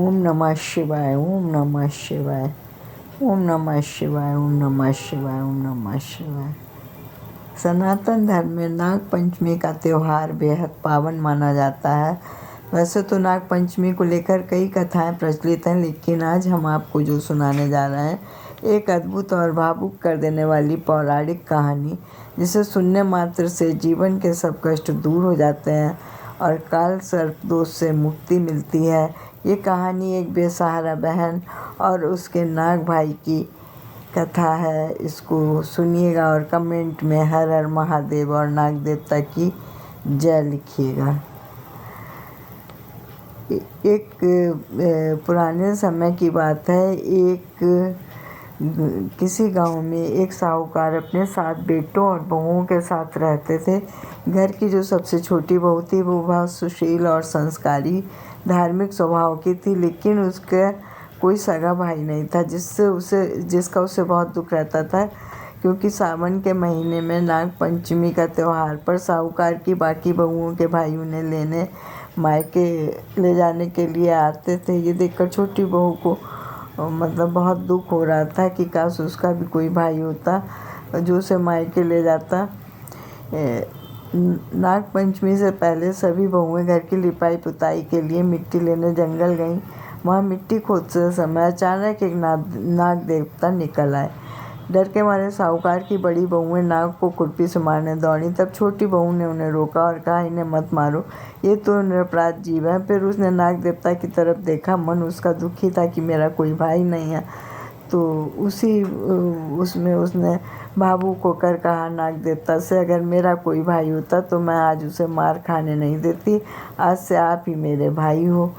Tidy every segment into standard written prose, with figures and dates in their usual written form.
ओम नमः शिवाय, ओम नमः शिवाय, ओम नमः शिवाय, ओम नमः शिवाय, ओम नमः शिवाय। सनातन धर्म में नाग पंचमी का त्यौहार बेहद पावन माना जाता है। वैसे तो नाग पंचमी को लेकर कई कथाएं प्रचलित हैं, लेकिन आज हम आपको जो सुनाने जा रहे हैं एक अद्भुत और भावुक कर देने वाली पौराणिक कहानी, जिसे सुनने मात्र से जीवन के सब कष्ट दूर हो जाते हैं और काल सर्प दोष से मुक्ति मिलती है। ये कहानी एक बेसहारा बहन और उसके नाग भाई की कथा है। इसको सुनिएगा और कमेंट में हर हर महादेव और नाग देवता की जय लिखिएगा। एक पुराने समय की बात है। किसी गांव में एक साहूकार अपने 7 बेटों और बहुओं के साथ रहते थे। घर की जो सबसे छोटी बहू थी वो बहुत सुशील और संस्कारी धार्मिक स्वभाव की थी, लेकिन उसका कोई सगा भाई नहीं था जिसका उसे बहुत दुख रहता था, क्योंकि सावन के महीने में नाग पंचमी का त्यौहार पर साहूकार की बाकी बहुओं के भाई उन्हें लेने मायके ले जाने के लिए आते थे। ये देखकर छोटी बहू को मतलब बहुत दुख हो रहा था कि काश उसका भी कोई भाई होता जो उसे मायके ले जाता। नाग पंचमी से पहले सभी बहुएं घर की लिपाई पुताई के लिए मिट्टी लेने जंगल गईं। वहाँ मिट्टी खोदते समय अचानक एक नाग देवता निकल आए। डर के मारे साहूकार की बड़ी बहुएं नाग को खुरपी से मारने दौड़ी। तब छोटी बहू ने उन्हें रोका और कहा, इन्हें मत मारो, ये तो निरपराध जीव है। फिर उसने नाग देवता की तरफ देखा। मन उसका दुखी था कि मेरा कोई भाई नहीं है, तो उसमें उसने भावुक होकर कहा नाग देवता से, अगर मेरा कोई भाई होता तो मैं आज उसे मार खाने नहीं देती। आज से आप ही मेरे भाई हो।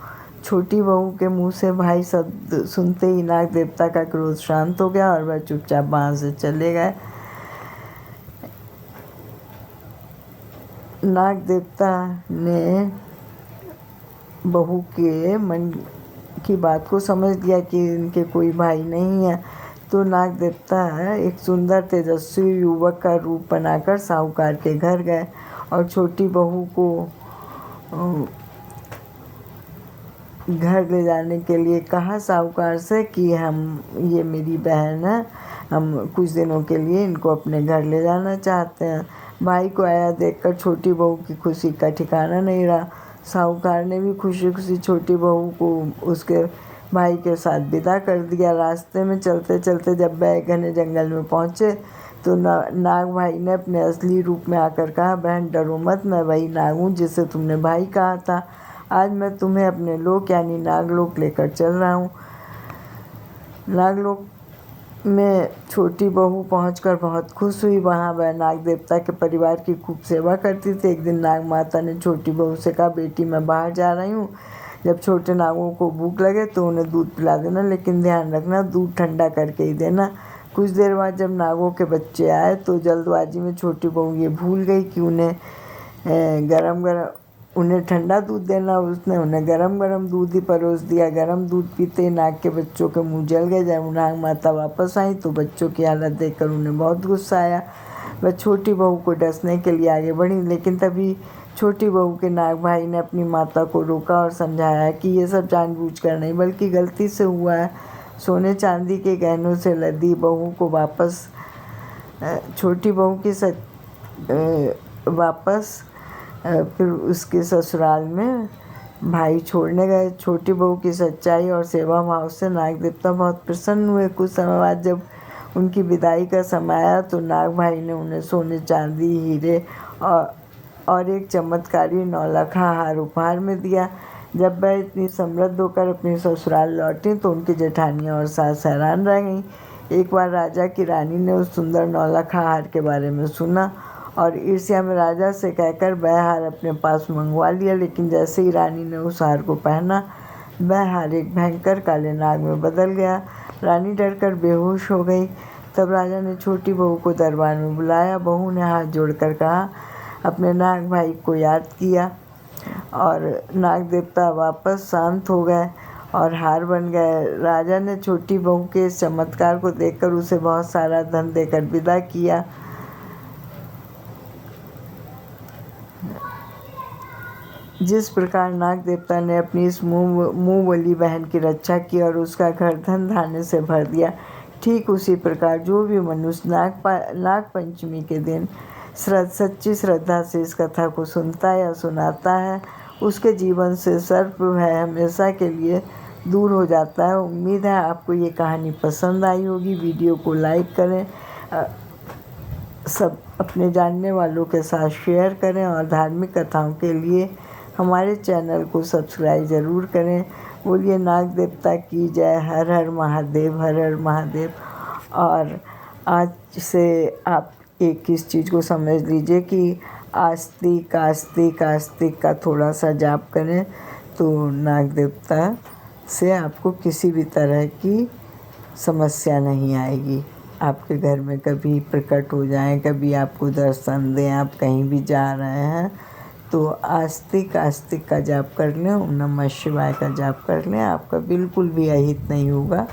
छोटी बहू के मुंह से भाई शब्द सुनते ही नाग देवता का क्रोध शांत हो गया और वह चुपचाप वहाँ से चले गए। नाग देवता ने बहू के मन की बात को समझ लिया कि इनके कोई भाई नहीं है, तो नाग देवता एक सुंदर तेजस्वी युवक का रूप बनाकर साहूकार के घर गए और छोटी बहू को घर ले जाने के लिए कहा साहूकार से कि ये मेरी बहन है, हम कुछ दिनों के लिए इनको अपने घर ले जाना चाहते हैं। भाई को आया देखकर छोटी बहू की खुशी का ठिकाना नहीं रहा। साहूकार ने भी खुशी खुशी छोटी बहू को उसके भाई के साथ विदा कर दिया। रास्ते में चलते चलते जब वह घने जंगल में पहुँचे तो नाग भाई ने अपने असली रूप में आकर कहा, बहन डरो मत, मैं वही नाग हूँ जिसे तुमने भाई कहा था। आज मैं तुम्हें अपने लोक यानी नागलोक लेकर चल रहा हूँ। नागलोक में छोटी बहू पहुंचकर बहुत खुश हुई। वहाँ वह नाग देवता के परिवार की खूब सेवा करती थी। एक दिन नाग माता ने छोटी बहू से कहा, बेटी मैं बाहर जा रही हूँ, जब छोटे नागों को भूख लगे तो उन्हें दूध पिला देना, लेकिन ध्यान रखना दूध ठंडा करके ही देना। कुछ देर बाद जब नागों के बच्चे आए तो जल्दबाजी में छोटी बहू ये भूल गई कि उन्हें ठंडा दूध देना। उसने उन्हें गरम गरम दूध ही परोस दिया। गरम दूध पीते ही नाग के बच्चों के मुंह जल गए। जब नाग माता वापस आई तो बच्चों की हालत देखकर उन्हें बहुत गुस्सा आया। वह छोटी बहू को डसने के लिए आगे बढ़ी, लेकिन तभी छोटी बहू के नाग भाई ने अपनी माता को रोका और समझाया कि ये सब जानबूझकर नहीं बल्कि गलती से हुआ है। सोने चांदी के गहनों से लदी बहू को छोटी बहू की फिर उसके ससुराल में भाई छोड़ने गए। छोटी बहू की सच्चाई और सेवा भाव से नाग देवता बहुत प्रसन्न हुए। कुछ समय बाद जब उनकी विदाई का समय आया तो नाग भाई ने उन्हें सोने चांदी हीरे और एक चमत्कारी नौलखा हार उपहार में दिया। जब वह इतनी समृद्ध होकर अपने ससुराल लौटी तो उनकी जेठानियाँ और सास हैरान रह गईं। एक बार राजा की रानी ने उस सुंदर नौलखा हार के बारे में सुना और ईर्ष्या में राजा से कहकर वह हार अपने पास मंगवा लिया। लेकिन जैसे ही रानी ने उस हार को पहना, वह हार एक भयंकर काले नाग में बदल गया। रानी डरकर बेहोश हो गई। तब राजा ने छोटी बहू को दरबार में बुलाया। बहू ने हाथ जोड़कर कहा, अपने नाग भाई को याद किया और नाग देवता वापस शांत हो गए और हार बन गए। राजा ने छोटी बहू के इस चमत्कार को देखकर उसे बहुत सारा धन देकर विदा किया। जिस प्रकार नाग देवता ने अपनी इस मुँह वाली बहन की रक्षा की और उसका घर धन धान्य से भर दिया, ठीक उसी प्रकार जो भी मनुष्य नाग पंचमी के दिन सच्ची श्रद्धा से इस कथा को सुनता या सुनाता है, उसके जीवन से सर्प भय हमेशा के लिए दूर हो जाता है। उम्मीद है आपको ये कहानी पसंद आई होगी। वीडियो को लाइक करें, सब अपने जानने वालों के साथ शेयर करें और धार्मिक कथाओं के लिए हमारे चैनल को सब्सक्राइब ज़रूर करें। बोलिए नाग देवता की जय। हर हर महादेव, हर हर महादेव। और आज से आप एक इस चीज़ को समझ लीजिए कि आस्तिक आस्तिक आस्तिक का थोड़ा सा जाप करें तो नाग देवता से आपको किसी भी तरह की समस्या नहीं आएगी। आपके घर में कभी प्रकट हो जाएं, कभी आपको दर्शन दें, आप कहीं भी जा रहे हैं तो आस्तिक आस्तिक का जाप कर लें, ओम नमः शिवाय का जाप कर लें। आपका बिल्कुल भी अहित नहीं होगा,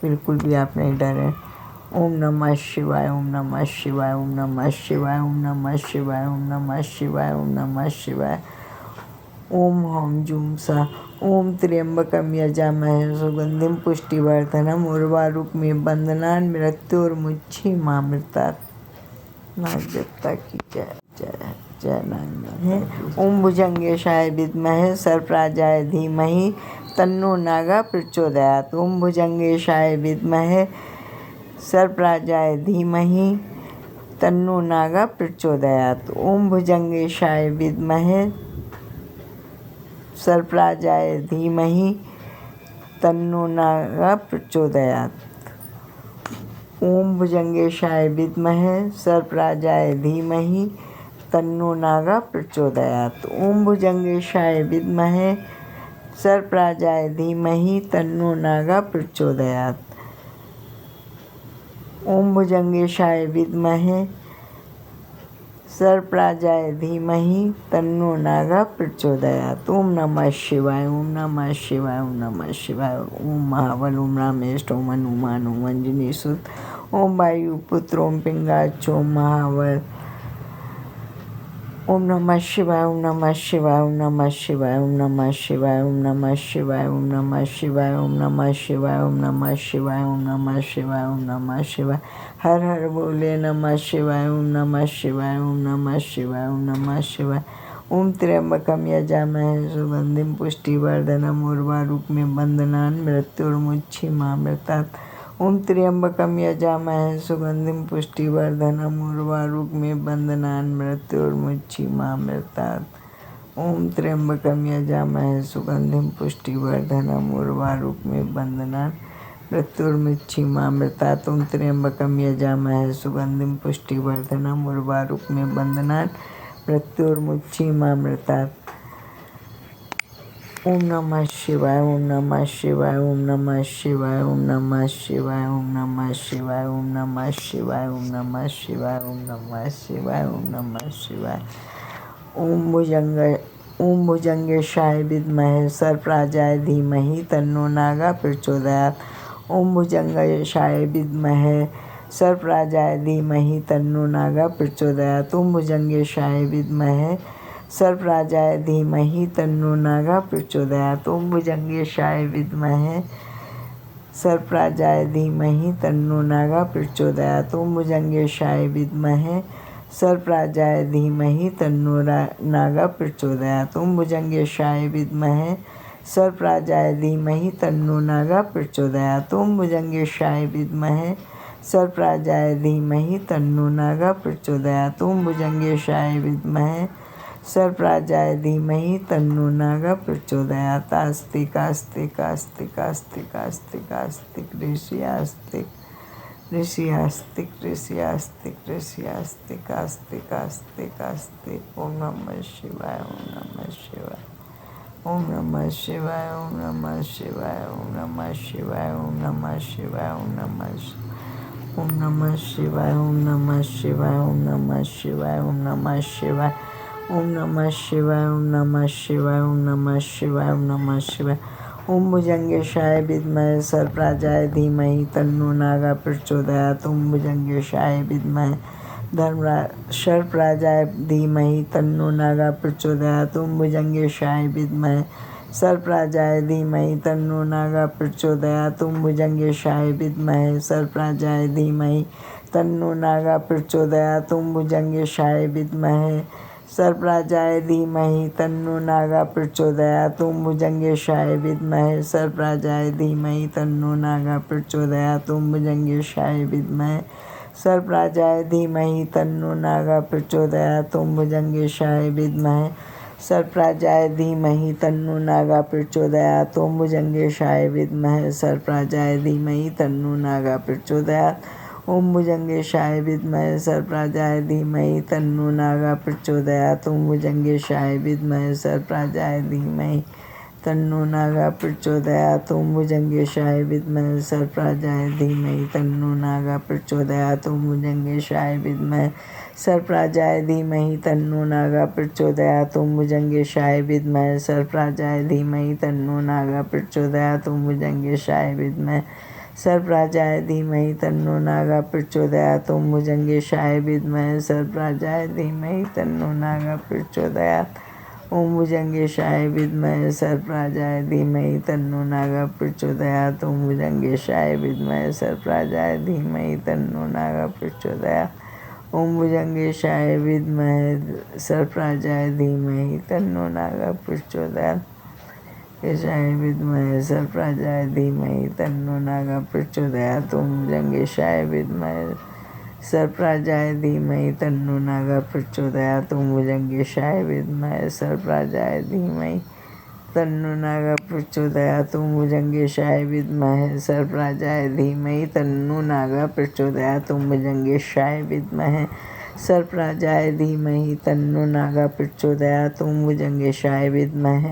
बिल्कुल भी आप नहीं डरें। ओम नमः शिवाय, ओम नमः शिवाय, ओम नमः शिवाय, ओम नमः शिवाय, ओम नमः शिवाय, ओम नमः शिवाय। ओम हम जूम सा। ओम त्र्यंबकम यजामहे सुगंधिम पुष्टिवर्धनम उर्वारुकमिव बंधनान् मृत्योर्मुक्षीमामृतात्। नाग देवता की जय जय जय नाग। ओम भुजंगेशाय विद्महे सर्पराजाय धीमहि तन्नो नागा प्रचोदयात्। ओम भुजंगेशाय विद्महे सर्पराजाय धीमहि तन्नो नागा प्रचोदयात्। ओम भुजंगेशाय विद्महे सर्पराजाय धीमहि तन्नो नागा प्रचोदयात्। ओम भुजंगेशाय विद्महे सर्पराजाय धीमहि तन्नो नागा प्रचोदयात्। ओम भुजंगेशाय विद्महे सर्पराजाय धीमहि तन्नो नागा प्रचोदयात्। ओम भुजंगेशाय विद्महे सर्पराजाय धीमहि तन्नो नागा प्रचोदयात्। ओम नमः शिवाय, ओम नमः शिवाय, ओम नमः शिवाय। ओम महाबल, ओम रामेष्ट, ओम हनुमान, ओम अंजनी सुत, ओम वायुपुत्र, ओम पिंगाक्ष, ओम महाबल। ओम नमः शिवाय, ओम नमः शिवाय, ओम नमः शिवाय, ओम नमः शिवाय, ओम नमः शिवाय, ओम नमः शिवाय, ओम नमः शिवाय, ओम नमः शिवाय, ओम नमः शिवाय, ओम नमः शिवाय। हर हर बोले नमः शिवाय, ओम नमः शिवाय, ओम नमः शिवाय, ओम नमः शिवाय। ओम त्र्यंबकम यजामहे सुगंधिम पुष्टिवर्धनम उर्वारुकमिव बंधनान् मृत्योर्मुक्षीमामृतात्। ओम त्र्यंबकम यजामहे सुगंधिम पुष्टिवर्धनम उर्वारुकमिव बंधनान् मृत्योर्मुक्षीमामृतात्। ओम त्र्यंबकम यजामहे सुगंधिम पुष्टिवर्धनम उर्वारुकमिव बंधनान् मृत्योर्मुक्षीमामृतात्। ओम त्र्यंबकम यजामहे सुगंधिम पुष्टिवर्धनम उर्वारुकमिव बंधनान् मृत्योर्मुक्षीमामृतात्। ओम नमः शिवाय, ओम नमः शिवाय, ओम नमः शिवाय, ओम नमः शिवाय, ओम नमः शिवाय, ओम नमः शिवाय, ओम नमः शिवाय, ओम नमः शिवाय, ओम नमः शिवाय। ओम भुजंगेशाय विद्महे सर्पराजाय धीमहि तन्नो नागा प्रचोदयात्। ओम भुजंगेशाय विद्महे सर्पराजाय धीमहि तन्नो नागा प्रचोदयात्। ओम भुजंगेशाय विद्महे सर्पराजाय धीमहि तन्नो नागा प्रचोदयात्। ओम भुजंगेशाय विद्महे सर्पराजाय धीमहि तन्नो नागा प्रचोदयात्। ओम भुजंगेशाय विद्महे सर्पराजाय धीमहि तन्नो नागा प्रचोदयात्। ओम भुजंगेशाय विद्महे सर्पराजाय धीमहि तन्नो नागा प्रचोदयात्। ओम भुजंगेशाय विद्महे सर्पराजाय धीमहि तन्नो नागा प्रचोदयात्। ओम भुजंगेशाय विद्महे सर्पराजाय धीमहि तन्नो नागा प्रचोदयात्। आस्तिक आस्तिक आस्तिक आस्तिक आस्तिक आस्तिक ऋषि आस्तिक ऋषि आस्तिक ऋषि आस्तिक ऋषि आस्तिक आस्तिक आस्तिक आस्तिक। ओम नमः शिवाय, ओम नमः शिवाय, ओम नमः शिवाय, ओम नमः शिवाय, ओम नमः शिवाय, ओम नमः शिवाय, ओम नमः ओम नमः शिवाय, ओम नमः शिवाय, ओम नमः शिवाय, ओम नमः शिवाय, ओम नमः शिवाय, ओम नमः शिवाय, ओम नमः शिवाय, ओम नमः शिवाय। ओम भुजंगेशाय विद्महे सर्पराजाय धीमहि तन्नो नागा प्रचोदयात्। ओम भुजंगेशाय विद्महे सर्पराजाय धीमहि तन्नो नागा प्रचोदयात्। ओम भुजंगेशाय विद्महे सर्पराजाय धीमहि तन्नो नागा प्रचोदयात्। ओम भुजंगेशाय विद्महे सर्पराजाय धीमहि तन्नो नागा प्रचोदयात्। ओम भुजंगेशाय विद्महे सर्पराजाय धीमहि तन्नो नागा प्रचोदयात्। ओम भुजंगेशाय विद्महे सर्पराजाय धीमहि तन्नो नागा प्रचोदयात्। ओम भुजंगेशाय विद्महे सर्पराजाय धीमहि तन्नो नागा प्रचोदयात्। ओम भुजंगेशाय विद्महे सर्पराजाय धीमहि तन्नो नागा प्रचोदयात्। ओम भुजंगेशाय विद्महे सर्पराजाय धीमहि तन्नो नागा प्रचोदयात्। ओम भुजंगेशाय विद्महे सर्पराजाय धीमहि तन्नो नागा प्रचोदयात्। ओम भुजंगेशाय विद्महे सर्पराजाय धीमहि तन्नो नागा प्रचोदयात्। ओम भुजंगेशाय विद्महे सर्पराजाय धीमहि तन्नो नागा प्रचोदयात्। ओम भुजंगेशाय विद्महे सर्पराजाय धीमहि तन्नो नागा प्रचोदयात्। ओम भुजंगेशाय विद्महे सर्पराजाय धीमहि तन्नो नागा प्रचोदयात्। ओम भुजंगेशाय विद्महे सर्पराजाय धीमहि तन्नो नागा प्रचोदयात्। ओम भुजंगेशाय विद्महे सर्पराजाय धीमहि तन्नो नागा प्रचोदयात्। ओम भुजंगेशाय विद्महे सर्पराजाय धीमहि तन्नो नागा प्रचोदयात्। ओम भुजंगेशाय विद्महे सर्पराजाय धीमहि तन्नो नागा प्रचोदयात्। ओम भुजंगेशाय विद्महे सर्पराजाय धीमहि तन्नो नागा प्रचोदयात्। केशाय विद्महे सर्पराजाय धीमहि तन्नो नागा प्रचोदयात्। ओम भुजंगेशाय विद्महे सर्पराजाय धीमहि तन्नो नागा प्रचोदयात्। ओम भुजंगेशाय विद्महे सर्पराजाय धीमहि तन्नो नागा प्रचोदयात्। ओम भुजंगेशाय विद्महे सर्पराजाय धीमहि तन्नो नागा प्रचोदयात्। ओम भुजंगेशाय विद्महे सर्पराजाय धीमहि तन्नो नागा प्रचोदयात्। ओम भुजंगेशाय विद्महे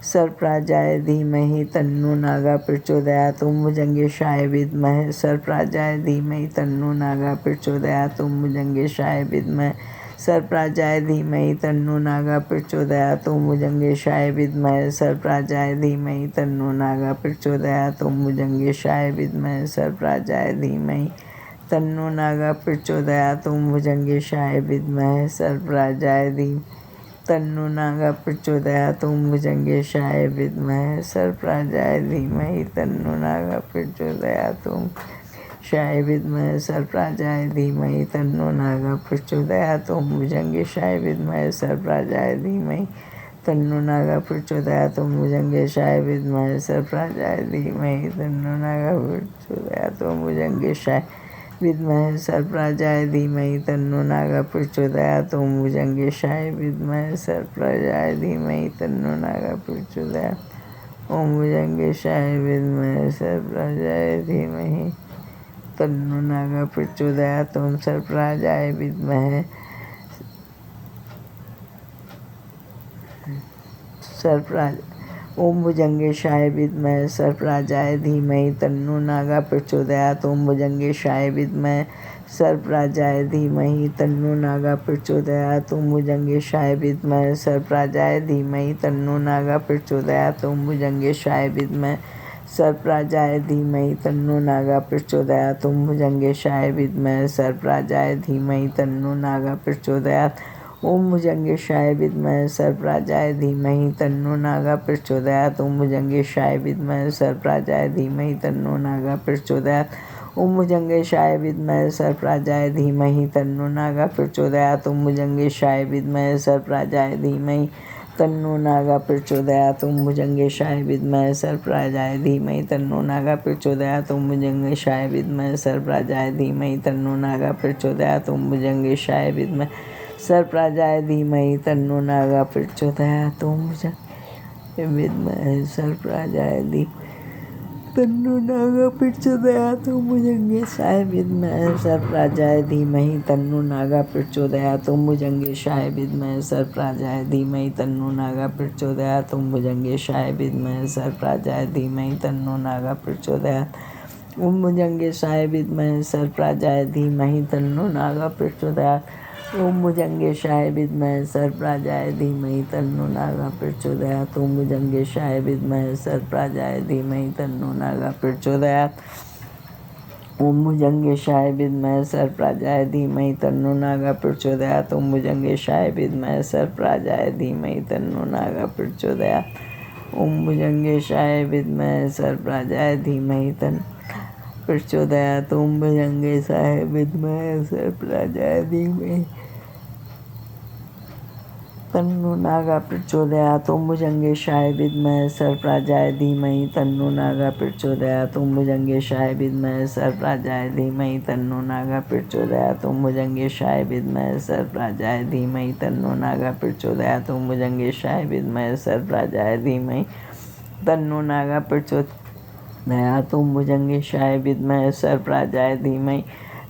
सर्पराजाय धीमहि तन्नो नागा प्रचोदयात्। ओम भुजंगेशाय विद्महे सर्पराजाय धीमहि तन्नो नागा प्रचोदयात्। ओम भुजंगेशाय विद्महे सर्पराजाय धीमहि तन्नो नागा प्रचोदयात्। ओम भुजंगेशाय विद्महे सर्पराजाय धीमहि तन्नो नागा प्रचोदयात्। ओम भुजंगेशाय विद्महे सर्पराजाय धीमहि तन्नो नागा प्रचोदयात्। ओम भुजंगेशाय विद्महे सर्पराजाय धीमहि तन्नो नागा प्रचोदयात्। ओम भुजंगेशाय विद्महे सर्पराजाय धीमहि तन्नो नागा प्रचोदयात्। ओम शाय विद्महे सर्पराजाय धीमहि तन्नो नागा प्रचोदयात्। ओम भुजंगेशाय विद्महे सर्पराजाय धीमहि तन्नो नागा प्रचोदयात्। ओम भुजंगेशाय विद्महे सर्पराजाय धीमहि तन्नो नागा प्रचोदयात्। ओम भुजंगेशाय विद्महे सर्पराजाय धीमहि तन्नो नागा प्रचोदयात्। ओम भुजंगेशाय विद्महे सर्पराजाय धीमहि तन्नो नागा प्रचोदयात्। ओम भुजंगेशाय विद्महे सर्पराजाय धीमहि तन्नो नागा प्रचोदयात्। ओम सर्पराजाय विद्महे ओम भुजंगेशाय विद्महे सर्पराजाय धीमहि तन्नो नागा प्रचोदयात्। ओम भुजंगेशाय विद्महे सर्पराजाय धीमहि तन्नो नागा प्रचोदयात्। ओम भुजंगेशाय विद्महे सर्पराजाय धीमहि तन्नो नागा प्रचोदयात्। ओम भुजंगेशाय विद्महे सर्पराजाय धीमहि तन्नो नागा प्रचोदयात्। ओम भुजंगेशाय विद्महे सर्पराजाय धीमहि तन्नो नागा प्रचोदयात्। ओम भुजंगेशाय विद्महे सर्पराजाय धीमहि तन्नो नागा प्रचोदयात्। ओम भुजंगेशाय विद्महे सर्पराजाय धीमहि तन्नो नागा प्रचोदयात्। ओम भुजंगेशाय विद्महे सर्पराजाय धीमहि तन्नो नागा प्रचोदयात्। ओम भुजंगेशाय विद्महे सर्पराजाय धीमहि तन्नो नागा प्रचोदयात्। ओम भुजंगेशाय विद्महे सर्पराजाय धीमहि तन्नो नागा प्रचोदयात्। ओम भुजंगेशाय विद्महे सर्पराजाय धीमहि तन्नो नागा प्रचोदयात्। ओम भुजंगेशाय विद्महे सर्पराजाय धीमहि तन्नो नागा प्रचोदयात्। ओम भुजंगेशाय विद्महे सर्पराजाय धीमहि तन्नो नागा प्रचोदयात्। ओम भुजंगेशाय विद्महे सर्पराजाय धीमहि तन्नो नागा प्रचोदयात्। ओम भुजंगेशाय विद्महे सर्पराजाय धीमहि तन्नो नागा प्रचोदयात्। ओम भुजंगेशाय विद्महे सर्पराजाय धीमहि तन्नो नागा प्रचोदयात्। ओम भुजंगेशाय विद्महे सर्पराजाय धीमहि तन्नो नागा प्रचोदयात्। ओम भुजंगेशाय विद्महे सर्पराजाय धीमहि तन्नो नागा प्रचोदयात्। ओम भुजंगेशाय विद्महे सर्पराजाय धीमहि तन्नो नागा प्रचोदयात्। ओम भुजंगेशाय विद्महे सर्पराजाय धीमहि तन्नो नागा प्रचोदयात्। ओम भुजंगेशाय विद्महे सर्पराजाय धीमहि तन्नो नागा प्रचोदयात्। ओम भुजंगेशाय विद्महे सर्पराजाय धीमहि तन्नो प्रचोदयात्। ओम भुजंगेशाय विद्महे सर्पराजाय धीमहि तन्नो नागा प्रचोदयात्। ओम भुजंगेशाय विद्महे सर्पराजाय धीमहि तन्नो नागा प्रचोदयात्। ओम भुजंगेशाय विद्महे सर्पराजाय धीमहि तन्नो नागा प्रचोदयात्। ओम भुजंगेशाय विद्महे सर्पराजाय धीमहि तन्नो नागा प्रचोदयात्। ओम भुजंगेशाय विद्महे सर्पराजाय धीमहि तन्नो नागा प्रचोदयात्। ओम भुजंगेशाय विद्महे सर्पराजाय धीमहि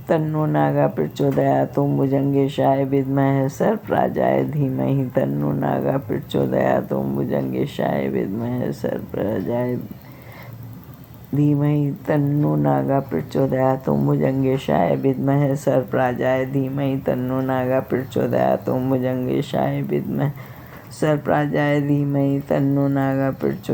तन्नो नागा प्रचोदयात्। ओम भुजंगेशाय विद्महे सर्पराजाय धीमहि तन्नो नागा प्रचोदयात्। ओम भुजंगेशाय विद्महे सर्पराजाय धीमहि तन्नो नागा प्रचोदयात्। ओम भुजंगेशाय विद्महे सर्पराजाय धीमहि तन्नो नागा प्रचोदयात्। ओम भुजंगेशाय विद्महे सर्पराजाय धीमहि तन्नो नागा प्रचोदयात्।